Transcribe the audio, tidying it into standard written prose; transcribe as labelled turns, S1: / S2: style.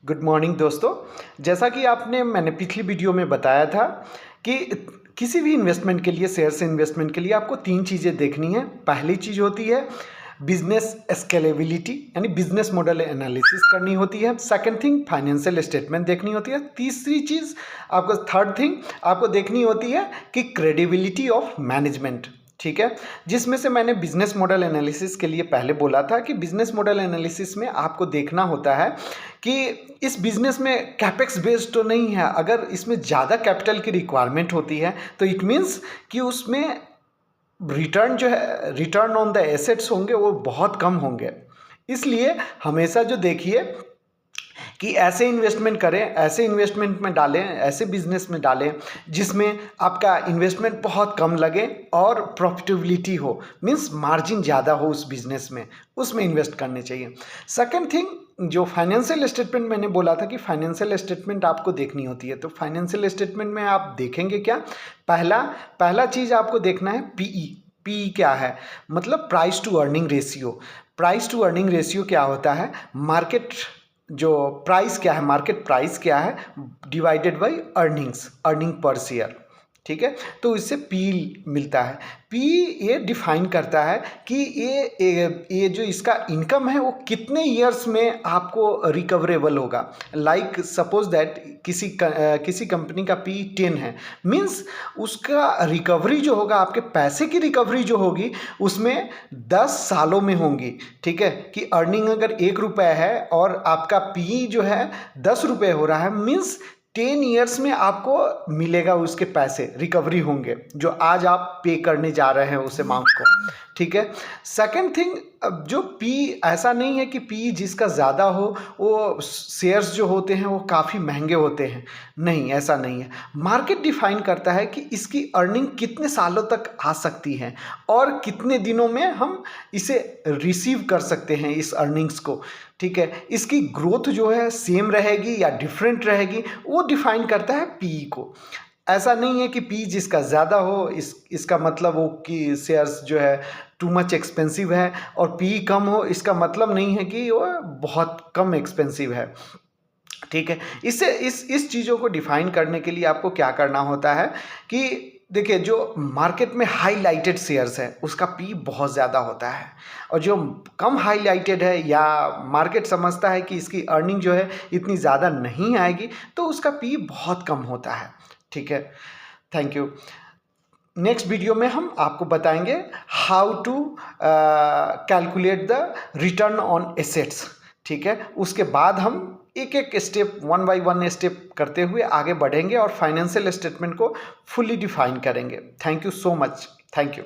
S1: Good morning दोस्तों। जैसा कि मैंने पिछली वीडियो में बताया था कि किसी भी इन्वेस्टमेंट के लिए, शेयर्स इन्वेस्टमेंट के लिए आपको 3 चीज़ें देखनी है। पहली चीज़ होती है बिजनेस स्केलेबिलिटी, यानी बिजनेस मॉडल एनालिसिस करनी होती है। सेकंड थिंग फाइनेंशियल स्टेटमेंट देखनी होती है। तीसरी चीज़ आपको, थर्ड थिंग आपको देखनी होती है कि क्रेडिबिलिटी ऑफ मैनेजमेंट। ठीक है, जिसमें से मैंने बिजनेस मॉडल एनालिसिस के लिए पहले बोला था कि बिजनेस मॉडल एनालिसिस में आपको देखना होता है कि इस बिजनेस में कैपेक्स बेस्ड तो नहीं है। अगर इसमें ज़्यादा कैपिटल की रिक्वायरमेंट होती है तो इट मीन्स कि उसमें रिटर्न जो है, रिटर्न ऑन द एसेट्स होंगे वो बहुत कम होंगे। इसलिए हमेशा जो देखिए कि ऐसे इन्वेस्टमेंट करें, ऐसे इन्वेस्टमेंट में डालें, ऐसे बिजनेस में डालें जिसमें आपका इन्वेस्टमेंट बहुत कम लगे और प्रॉफिटेबिलिटी हो, मीन्स मार्जिन ज़्यादा हो उस बिजनेस में, उसमें इन्वेस्ट करने चाहिए। सेकंड थिंग, जो फाइनेंशियल स्टेटमेंट मैंने बोला था कि फाइनेंशियल स्टेटमेंट आपको देखनी होती है, तो फाइनेंशियल स्टेटमेंट में आप देखेंगे क्या? पहला चीज़ आपको देखना है पीई। पीई क्या है? मतलब price to earning ratio. Price to earning ratio क्या होता है? मार्केट जो प्राइस क्या है, मार्केट प्राइस क्या है divided by earnings, earning per share. ठीक है, तो इससे पी मिलता है। पी ये डिफाइन करता है कि ये जो इसका इनकम है वो कितने ईयर्स में आपको रिकवरेबल होगा। लाइक सपोज दैट किसी कंपनी का पी 10 है, मीन्स उसका रिकवरी जो होगा, आपके पैसे की रिकवरी जो होगी उसमें 10 सालों में होंगी। ठीक है, कि अर्निंग अगर 1 रुपये है और आपका पी जो है 10 रुपये हो रहा है, मीन्स 10 ईयर्स में आपको मिलेगा, उसके पैसे रिकवरी होंगे जो आज आप पे करने जा रहे हैं उस अमाउंट को। ठीक है, सेकंड थिंग, अब जो पी, ऐसा नहीं है कि पी जिसका ज़्यादा हो वो शेयर्स जो होते हैं वो काफ़ी महंगे होते हैं, नहीं, ऐसा नहीं है। मार्केट डिफाइन करता है कि इसकी अर्निंग कितने सालों तक आ सकती है और कितने दिनों में हम इसे रिसीव कर सकते हैं इस अर्निंग्स को। ठीक है, इसकी ग्रोथ जो है सेम रहेगी या डिफरेंट रहेगी, वो डिफाइन करता है पी को। ऐसा नहीं है कि पी जिसका ज़्यादा हो इसका मतलब वो कि शेयर्स जो है टू मच एक्सपेंसिव है, और पी कम हो इसका मतलब नहीं है कि वो बहुत कम एक्सपेंसिव है। ठीक है, इससे इस चीज़ों को डिफाइन करने के लिए आपको क्या करना होता है कि देखिए, जो मार्केट में हाईलाइटेड शेयर्स है उसका पी बहुत ज़्यादा होता है, और जो कम हाईलाइटेड है या मार्केट समझता है कि इसकी अर्निंग जो है इतनी ज़्यादा नहीं आएगी, तो उसका पी बहुत कम होता है। ठीक है, थैंक यू। नेक्स्ट वीडियो में हम आपको बताएंगे how to calculate the return on assets. ठीक है, उसके बाद हम एक एक स्टेप, 1 बाय 1 स्टेप करते हुए आगे बढ़ेंगे और फाइनेंशियल स्टेटमेंट को फुली डिफाइन करेंगे। Thank you so much. Thank you.